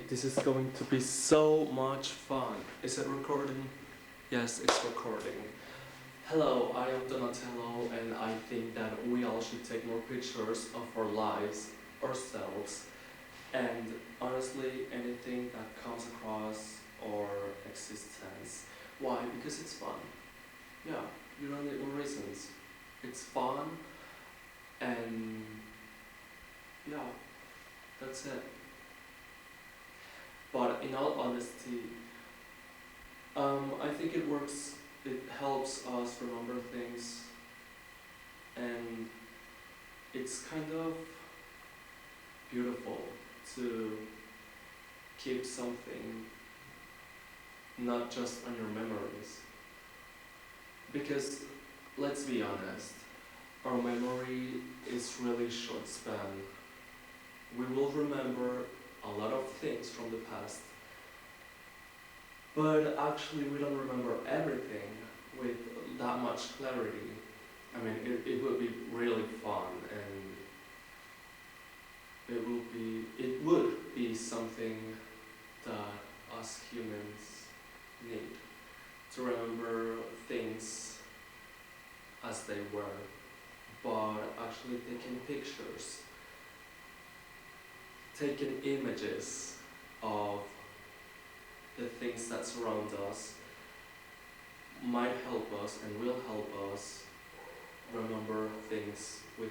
This is going to be so much fun. Is it recording? Yes, it's recording. Hello, I am Donatello, and I think that we all should take more pictures of our lives, ourselves, and honestly, anything that comes across our existence. Why? Because it's fun. Yeah, you don't need more reasons. It's fun, and yeah, that's it. But in all honesty, I think it works, it helps us remember things, and it's kind of beautiful to keep something not just on your memories. Because let's be honest, our memory is really short span. We will remember a lot of things from the past, but actually we don't remember everything with that much clarity. I mean, it would be really fun, and it would be something that us humans need to remember things as they were, but actually taking pictures, taking images of the things that surround us might help us and will help us remember things with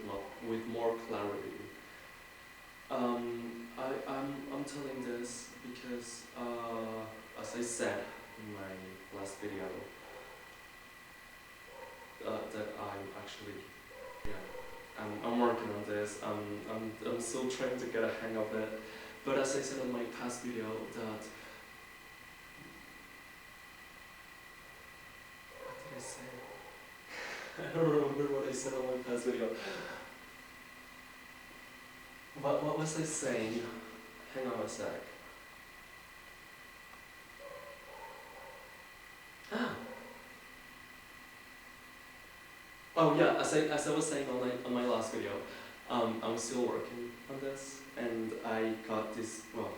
more clarity. I'm telling this because, as I said in my last video, that I'm actually, yeah, I'm working on this. I'm still trying to get a hang of it. But as I said in my past video, that what did I say? I don't remember what I said on my past video. What was I saying? Hang on a sec. Ah. Oh yeah, as I was saying on my last video, I'm still working on this, and I got this. Well,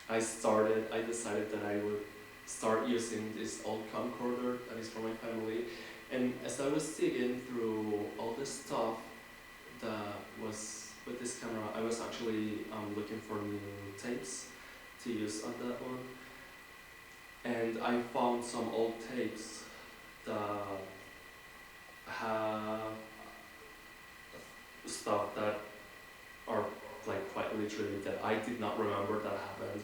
I decided that I would start using this old camcorder that is from my family, and as I was digging through all the stuff that was with this camera, I was actually looking for new tapes to use on that one, and I found some old tapes that have stuff that are like quite literally that I did not remember that happened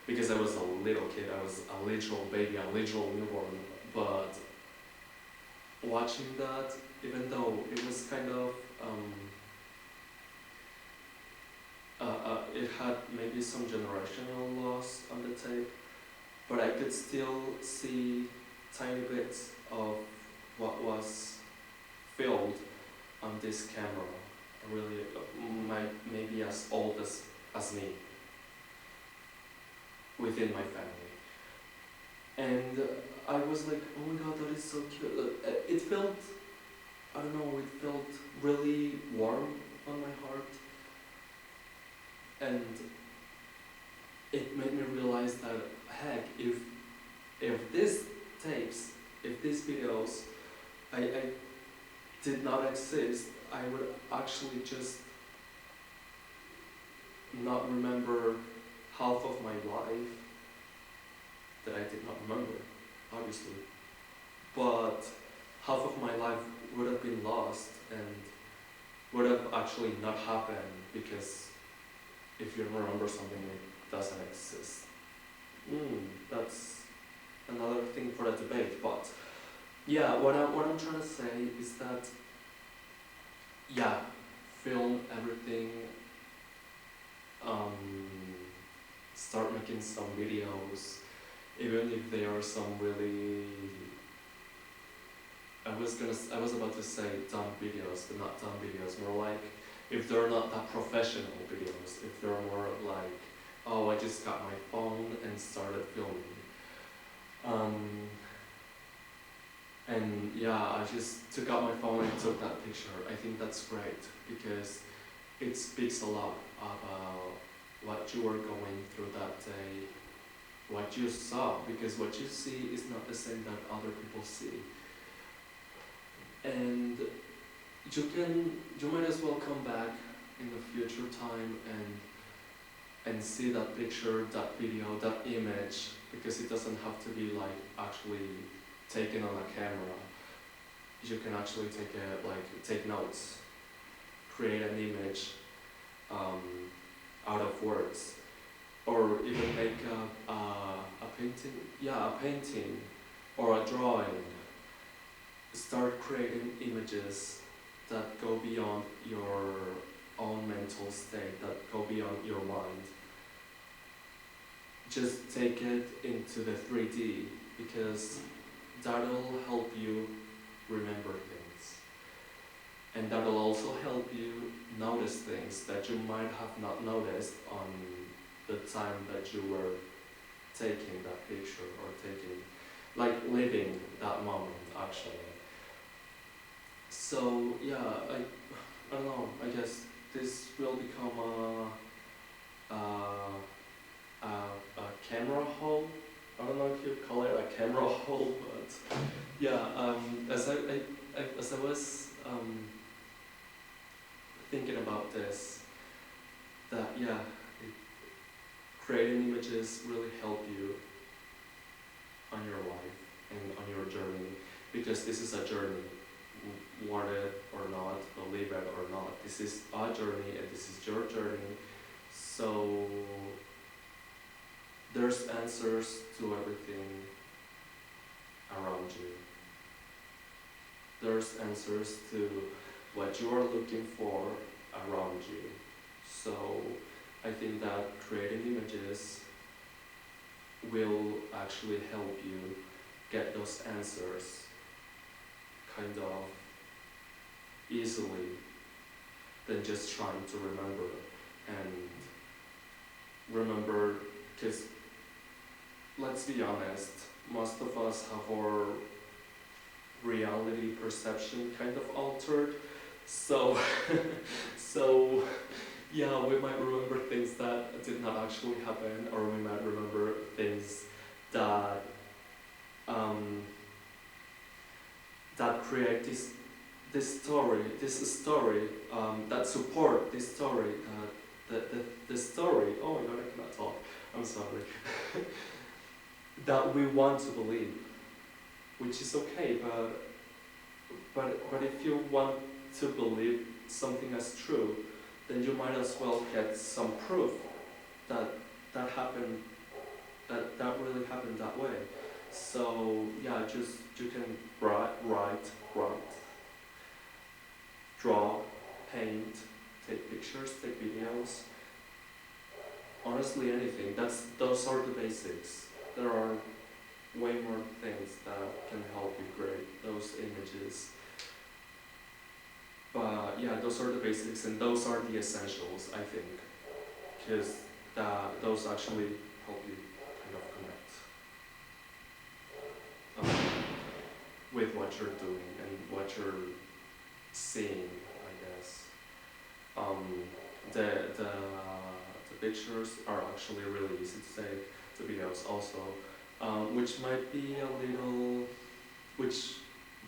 because I was a little kid, I was a literal baby, a literal newborn. But watching that, even though it was kind of it had maybe some generational loss on the tape, but I could still see tiny bits of what was filmed on this camera, really maybe as old as me, within my family. And I was like, oh my god, that is so cute. It felt, I don't know, it felt really warm on my heart. And it made me realize that, heck, if these tapes, if these videos, I did not exist, I would actually just not remember half of my life that I did not remember, obviously. But half of my life would have been lost and would have actually not happened, because if you remember something, it doesn't exist. That's another thing for a debate, but yeah, what I'm trying to say is that, yeah, film everything, start making some videos, even if they are some really, I was about to say dumb videos, but not dumb videos, more like if they're not that professional videos, if they're more like, oh, I just got my phone and started filming. And yeah, I just took out my phone and took that picture. I think that's great because it speaks a lot about what what you were going through that day, what you saw, because what you see is not the same that other people see. And you might as well come back in the future time and see that picture, that video, that image, because it doesn't have to be like actually taken on a camera. You can actually take notes, create an image out of words, or even make a painting. Yeah, a painting or a drawing. Start creating images that go beyond your own mental state, that go beyond your mind. Just take it into the 3D, because that'll help you remember things. And that'll also help you notice things that you might have not noticed on the time that you were taking that picture, or living that moment actually. So yeah, I don't know, I guess this will become a camera haul. I don't know if you call it a camera haul, but yeah, as I was thinking about this, that yeah, creating images really help you on your life and on your journey, because this is a journey, want it or not, believe it or not. This is our journey and this is your journey. So there's answers to everything around you. There's answers to what you are looking for around you. So I think that creating images will actually help you get those answers kind of easily than just trying to remember, because let's be honest, most of us have our reality perception kind of altered, so so yeah, we might remember things that did not actually happen, or we might remember things that that create this story that support this story, the story, oh my god, I cannot talk, I'm sorry, that we want to believe, which is okay, but if you want to believe something as true, then you might as well get some proof that that happened, that really happened that way. So yeah, just you can write, draw, paint, take pictures, take videos. Honestly, anything. Those are the basics. There are way more things that can help you create those images. But yeah, those are the basics, and those are the essentials, I think, because those actually help you kind of connect with what you're doing and what you're seeing, I guess. The pictures are actually really easy to take, the videos also, which might be a little,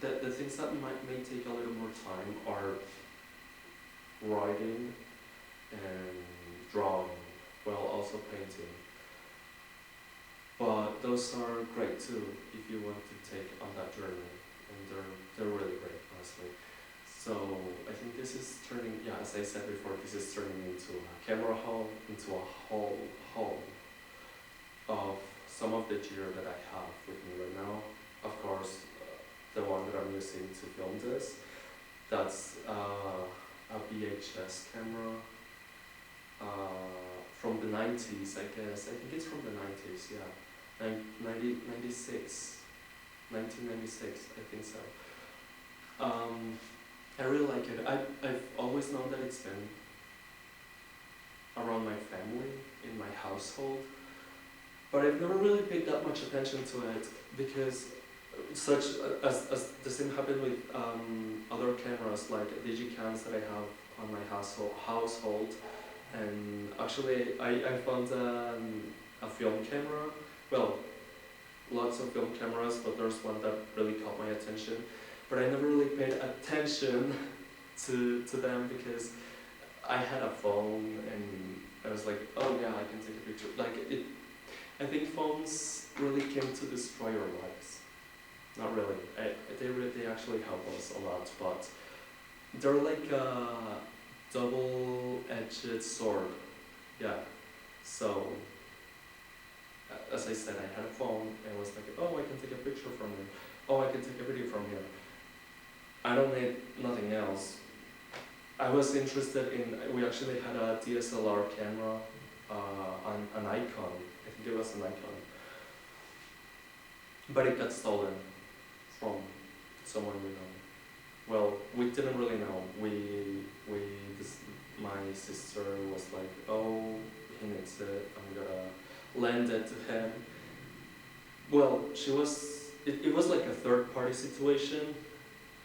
the things that may take a little more time are writing and drawing, well, also painting. But those are great too if you want to take on that journey, and they're really great, honestly. So I think this is turning, yeah, as I said before, this is turning into a camera haul, into a haul of some of the gear that I have with me right now. Of course, the one that I'm using to film this, that's a VHS camera from the 90s, I guess. I think it's from the 90s, yeah. 1996, I think so. I really like it. I've always known that it's been around my family, in my household, but I've never really paid that much attention to it, because such as the same happened with other cameras like digicams that I have on my household, And actually I found a film camera. Well, lots of film cameras, but there's one that really caught my attention. But I never really paid attention to them because I had a phone and I was like, oh yeah, I can take a picture. Like it, I think phones really came to destroy our lives. Not really. They actually help us a lot, but they're like a double-edged sword. Yeah. So as I said, I had a phone and was like, oh, I can take a picture from here. Oh, I can take a video from here. I don't need nothing else. I was interested in, we actually had a DSLR camera, an Nikon. I think it was a Nikon. But it got stolen from someone we know. Well, we didn't really know. My sister was like, oh, he needs it, I'm gonna lend it to him. Well, it was like a third party situation.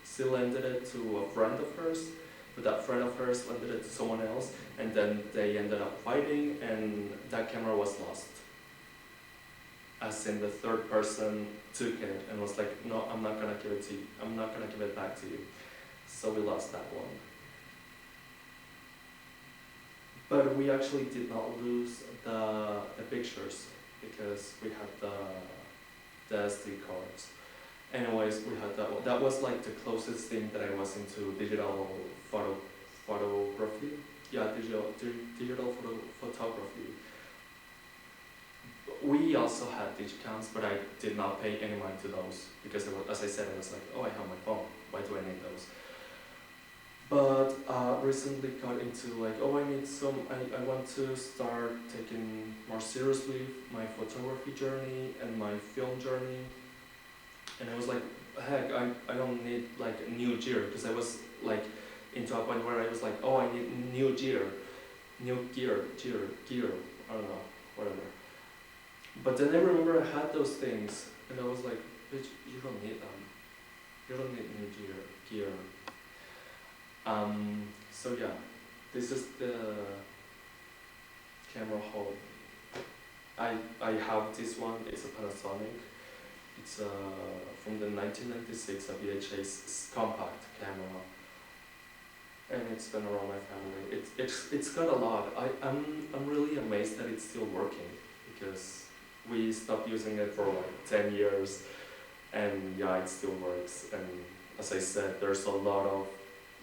She lended it to a friend of hers, but that friend of hers lended it to someone else, and then they ended up fighting, and that camera was lost. As in the third person took it and was like, no, I'm not gonna give it to you. I'm not gonna give it back to you. So we lost that one. But we actually did not lose the pictures because we had the SD cards. Anyways, we had that one. That was like the closest thing that I was into digital photography. Yeah, digital photography. We also had digicams, but I did not pay any mind to those because it was, as I said, I was like, oh, I have my phone. Why do I need those? But recently got into like, oh, I need some. I want to start taking more seriously my photography journey and my film journey. And I was like, heck, I don't need like new gear because I was like into a point where I was like, oh, I need new gear, I don't know, whatever. But then I remember I had those things, and I was like, bitch, you don't need them. You don't need new gear. So yeah, this is the camera haul. I have this one. It's a Panasonic. It's from the 1996, a VHS compact camera, and it's been around my family. It's got a lot. I'm really amazed that it's still working because we stopped using it for like 10 years, and yeah, it still works. And as I said, there's a lot of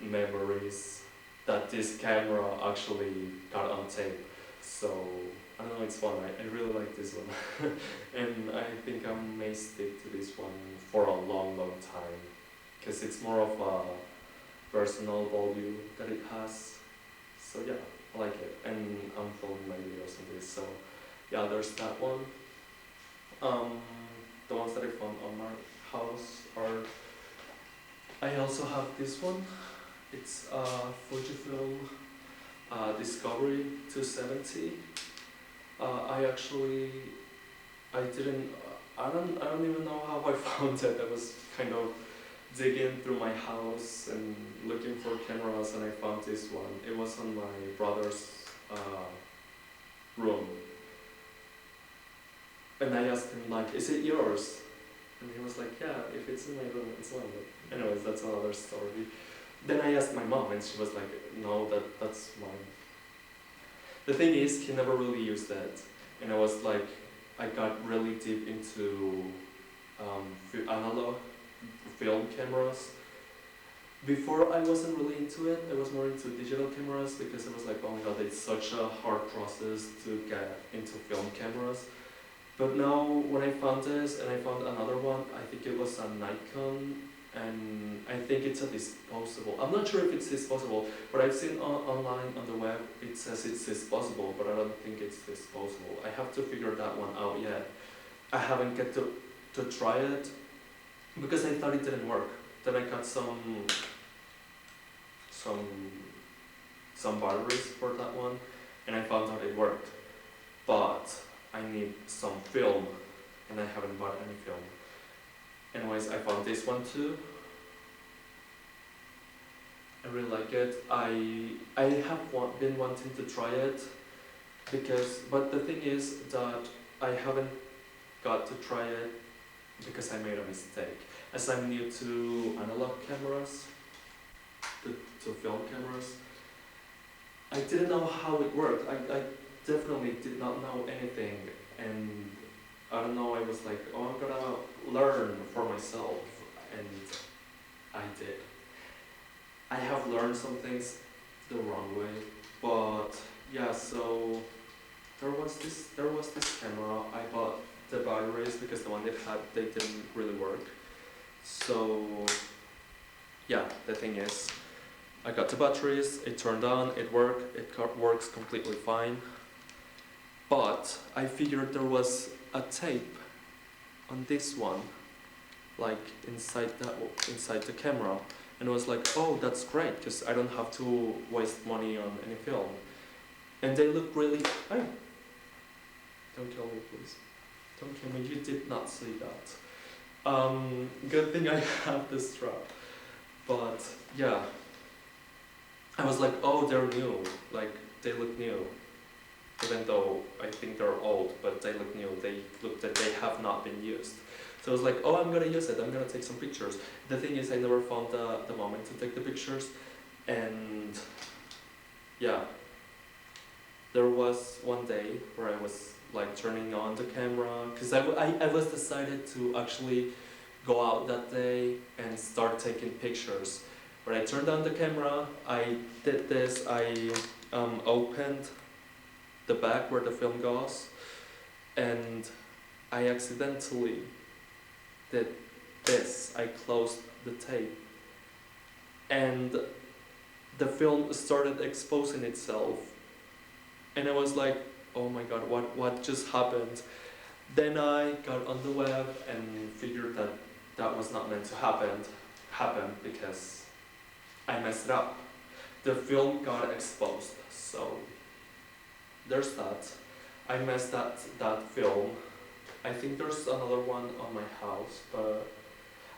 memories that this camera actually got on tape. So I don't know, it's fun. I really like this one. And I think I may stick to this one for a long time because it's more of a personal value that it has. So yeah, I like it, and I'm filming my videos on this. So yeah, there's that one. The ones that I found on my house are. I also have this one. It's a Fujifilm Discovery 270. I don't even know how I found it. I was kind of digging through my house and looking for cameras, and I found this one. It was on my brother's room. And I asked him like, is it yours? And he was like, yeah, if it's in my room, it's mine. But anyways, that's another story. Then I asked my mom, and she was like, no, that's mine. The thing is, he never really used that. And I was like, I got really deep into analog film cameras. Before I wasn't really into it, I was more into digital cameras because I was like, oh my god, it's such a hard process to get into film cameras. But now when I found this and I found another one, I think it was a Nikon, and I think it's a disposable. I'm not sure if it's disposable, but I've seen online on the web it says it's disposable, but I don't think it's disposable. I have to figure that one out yet. I haven't get to try it because I thought it didn't work. Then I got some batteries for that one, and I found out it worked. But I need some film, and I haven't bought any film. Anyways, I found this one too. I really like it. I have been wanting to try it but the thing is that I haven't got to try it because I made a mistake. As I'm new to analog cameras, to film cameras, I didn't know how it worked. I definitely did not know anything, and I don't know, I was like, oh, I'm gonna learn for myself, and I did. I have learned some things the wrong way, but yeah, so there was this camera. I bought the batteries because the one they didn't really work. So yeah, the thing is, I got the batteries, it turned on, it worked, works completely fine. But I figured there was a tape on this one, like inside the camera, and I was like, oh, that's great, because I don't have to waste money on any film. And they look really. Oh, don't kill me, please. Don't kill me. You did not see that. Good thing I have this strap. But yeah, I was like, oh, they're new. Like, they look new. Even though I think they're old, but they look new. They look that they have not been used. So I was like, oh, I'm gonna use it. I'm gonna take some pictures. The thing is, I never found the moment to take the pictures. And yeah, there was one day where I was like turning on the camera, because I was decided to actually go out that day and start taking pictures. When I turned on the camera, I did this, I opened the back where the film goes, and I accidentally did this. I closed the tape, and the film started exposing itself, and I was like, oh my god, what just happened? Then I got on the web and figured that that was not meant to happen because I messed it up. The film got exposed, so there's that. I messed that film. I think there's another one on my house, but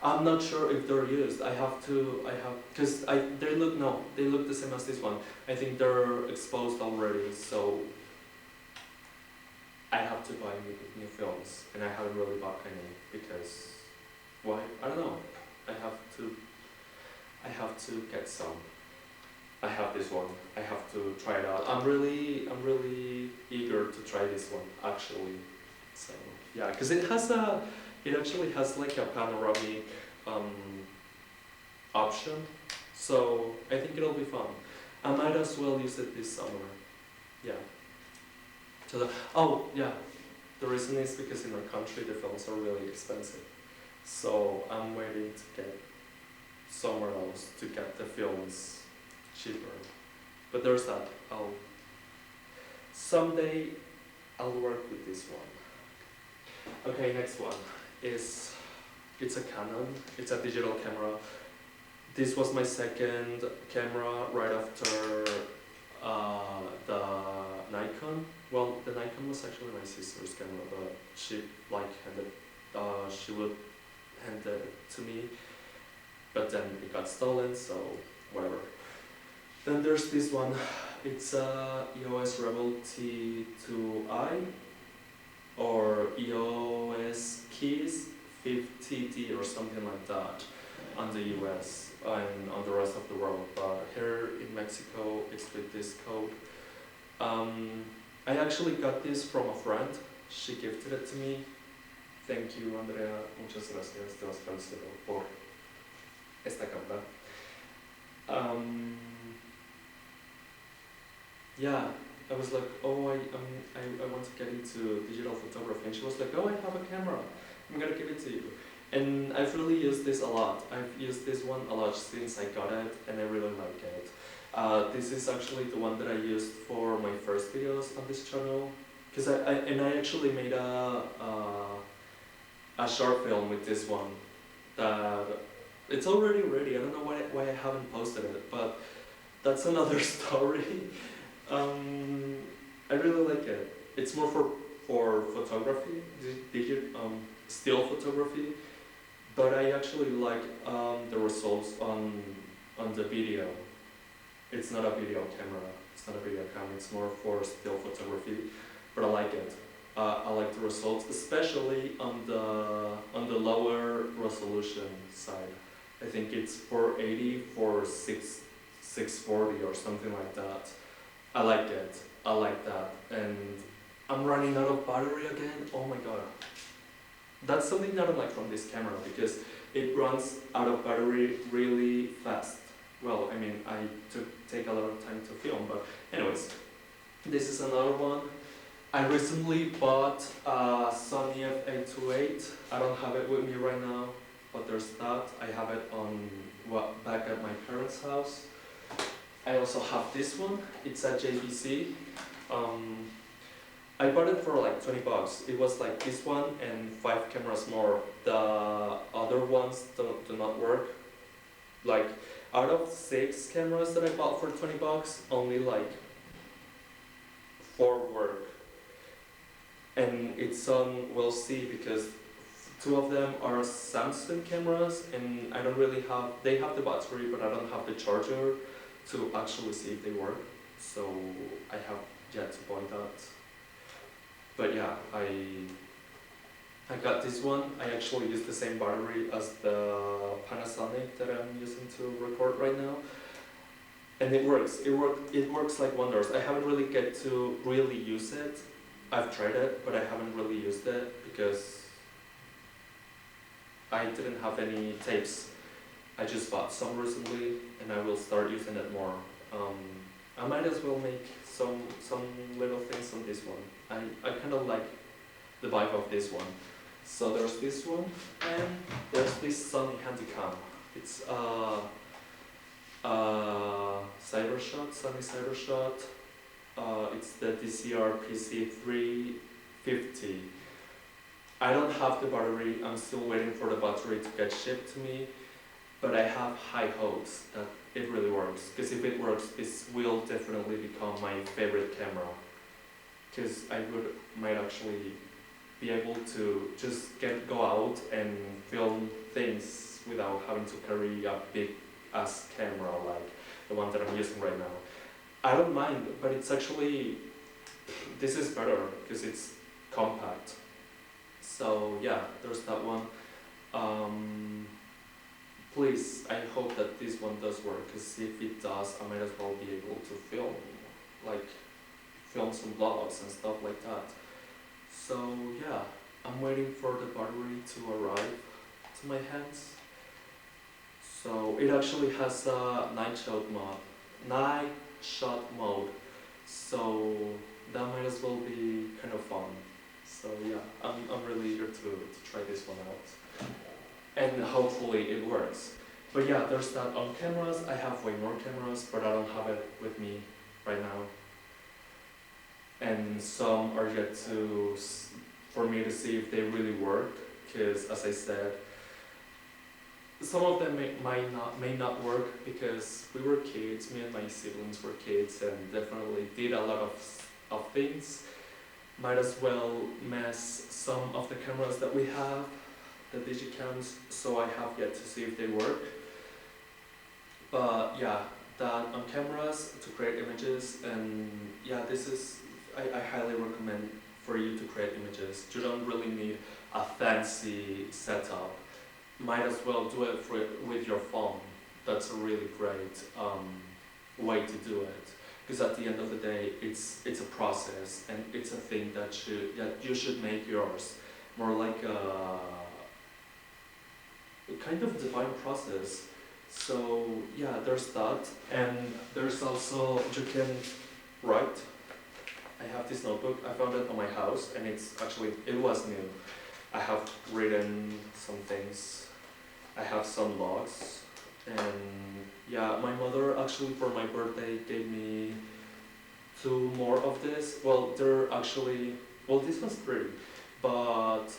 I'm not sure if they're used. Because they look the same as this one. I think they're exposed already, so I have to buy new films, and I haven't really bought any because why? I don't know. I have to get some. I have this one. I have to try it out. I'm really eager to try this one actually. So yeah, because it actually has like a panoramic option. So I think it'll be fun. I might as well use it this summer. Yeah. Oh yeah, the reason is because in our country the films are really expensive. So I'm waiting to get somewhere else to get the films cheaper. But there's that. Someday I'll work with this one. Okay, next one it's a Canon. It's a digital camera. This was my second camera right after the Nikon. Well, the Nikon was actually my sister's camera, but she would hand it to me, but then it got stolen, so whatever. Then there's this one. It's a EOS Rebel T2i or EOS Keys 50D or something like that on the US and on the rest of the world, but here in Mexico it's with this code. I actually got this from a friend. She gifted it to me. Thank you, Andrea. Muchas gracias. Te vas felicito por esta cámara. Yeah, I was like, oh, I want to get into digital photography, and she was like, oh, I have a camera. I'm gonna give it to you. And I've really used this a lot. I've used this one a lot since I got it, and I really like it. This is actually the one that I used for my first videos on this channel, because I actually made a short film with this one that it's already ready. I don't know why I haven't posted it, but that's another story. I really like it. It's more for photography, still photography, but I actually like the results on the video. It's not a video camera. It's not a video camera. It's more for still photography, but I like it. I like the results, especially on the lower resolution side. I think it's 480 for 640 or something like that. I like it. I like that. And I'm running out of battery again. Oh my god. That's something that I like from this camera because it runs out of battery really fast. Well, I mean, I take a lot of time to film, but anyways, this is another one. I recently bought a Sony f828. I don't have it with me right now, but there's that. I have it on back at my parents' house. I also have this one. It's a JVC. I bought it for like 20 bucks. It was like this one and 5 cameras more. The other ones do not work. Like out of 6 cameras that I bought for 20 bucks, only like 4 work. And it's on, we'll see, because 2 of them are Samsung cameras and I don't really have, they have the battery but I don't have the charger to actually see if they work. So I have yet to buy that. But yeah, I got this one. I actually use the same battery as the Panasonic that I'm using to record right now. And it works. It works like wonders. I haven't really get to really use it. I've tried it, but I haven't really used it because I didn't have any tapes. I just bought some recently and I will start using it more. I might as well make some little things on this one. I kind of like the vibe of this one. So there's this one and there's this Sony Handycam. It's Cybershot, Sony Cybershot. It's the DCR PC350. I don't have the battery. I'm still waiting for the battery to get shipped to me, but I have high hopes that it really works. Because if it works, this will definitely become my favorite camera. Because I might actually be able to just go out and film things without having to carry a big ass camera like the one that I'm using right now. I don't mind, but it's actually, this is better because it's compact. So yeah, there's that one. Please, I hope that this one does work, because if it does, I might as well be able to film some vlogs and stuff like that. So yeah, I'm waiting for the battery to arrive to my hands. So it actually has a night shot mode, so that might as well be kind of fun. So yeah, I'm really eager to try this one out, and hopefully it works. But yeah, there's that on cameras. I have way more cameras, but I don't have it with me right now. And some are yet for me to see if they really work, because as I said, some of them may not work because we were kids, me and my siblings were kids and definitely did a lot of things. Might as well mess some of the cameras that we have, the digicams, so I have yet to see if they work. But yeah, that on cameras to create images, and yeah, I highly recommend for you to create images. You don't really need a fancy setup. Might as well do it with your phone. That's a really great way to do it. Because at the end of the day, it's a process and it's a thing that you should make yours. More like a kind of divine process. So yeah, there's that, and there's also, you can write. I have this notebook. I found it on my house, and it was new. I have written some things. I have some logs, and yeah, my mother actually for my birthday gave me 2 more of this. Well, this one's 3, but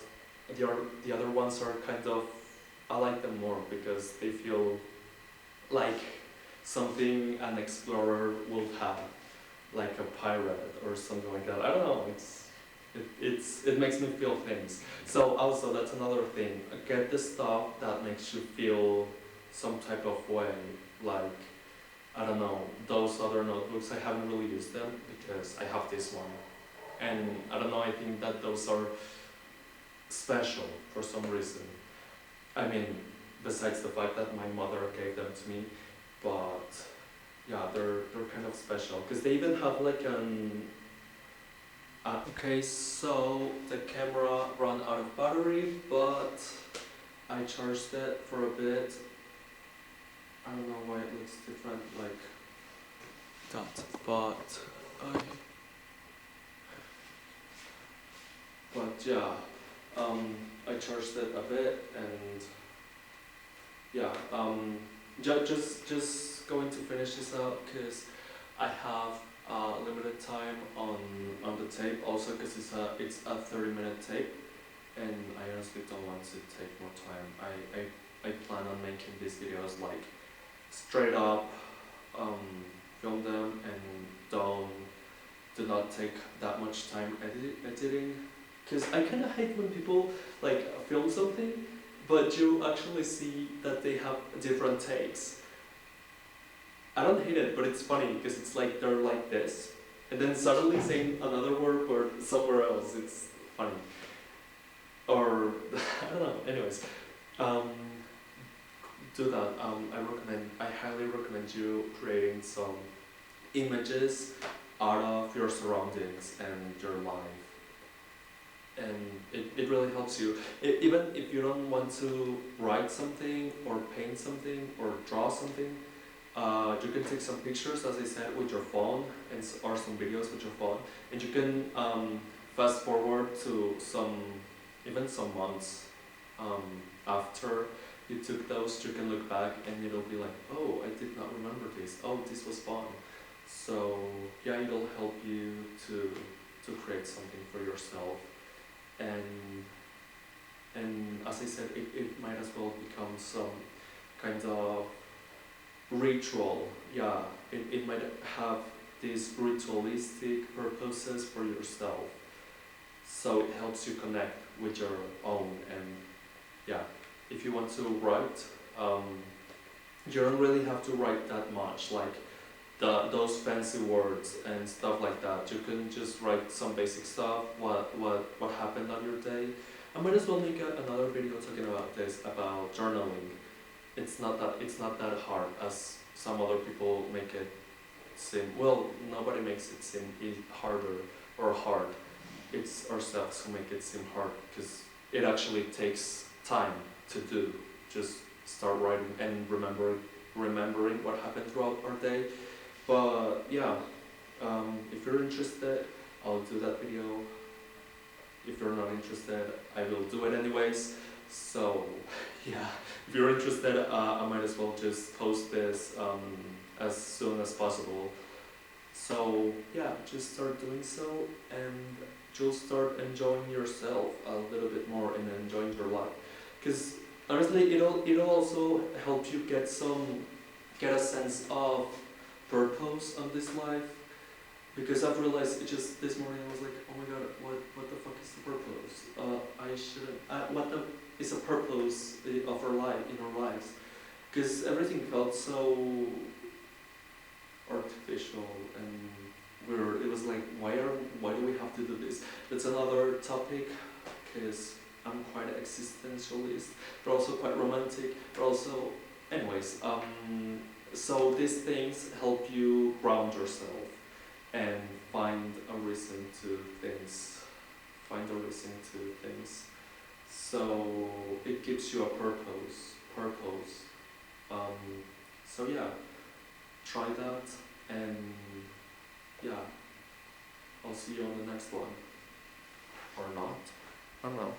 the other ones are kind of, I like them more because they feel like something an explorer would have, like a pirate or something like that. I don't know, it makes me feel things. So also that's another thing, get the stuff that makes you feel some type of way, like I don't know, those other notebooks, I haven't really used them because I have this one. And I don't know, I think that those are special for some reason. I mean, besides the fact that my mother gave them to me, but yeah, they're kind of special because they even have like an. Okay, so the camera ran out of battery, but I charged it for a bit. I don't know why it looks different like that, but yeah, I charged it a bit and yeah, just going to finish this up because I have limited time on the tape also because it's a 30-minute tape and I honestly don't want to take more time. I plan on making these videos like straight up, film them and do not take that much time editing because I kind of hate when people like film something but you actually see that they have different takes. I don't hate it, but it's funny because it's like they're like this, and then suddenly saying another word or somewhere else. It's funny. Or I don't know. Anyways, do that. I highly recommend you creating some images out of your surroundings and your life. And it really helps you. Even if you don't want to write something or paint something or draw something, you can take some pictures, as I said, with your phone or some videos with your phone, and you can fast forward to even some months after you took those. You can look back and it'll be like, oh, I did not remember this. Oh, this was fun. So yeah, it'll help you to create something for yourself. And as I said, it might as well become some kind of ritual. Yeah, it might have these ritualistic purposes for yourself. So it helps you connect with your own. And yeah, if you want to write, you don't really have to write that much, like those fancy words and stuff like that. You can just write some basic stuff, what happened on your day. I might as well make another video talking about this, about journaling. It's not that hard as some other people make it seem. Well, nobody makes it seem harder or hard. It's ourselves who make it seem hard because it actually takes time to do. Just start writing and remembering what happened throughout our day. But yeah, if you're interested, I'll do that video. If you're not interested, I will do it anyways. So yeah, if you're interested, I might as well just post this as soon as possible. So yeah, just start doing so and you'll start enjoying yourself a little bit more and enjoying your life. Because honestly, it'll also help you get a sense of purpose on this life. Because I've realized just this morning I was like, oh my god, what the fuck is the purpose? I shouldn't. What is the purpose of our life in our lives? Because everything felt so artificial and weird. It was like, why do we have to do this? That's another topic. Because I'm quite existentialist, but also quite romantic. But also, anyways, so these things help you ground yourself and find a reason to things. So it gives you a purpose. So yeah, try that and yeah, I'll see you on the next one. Or not. I don't know.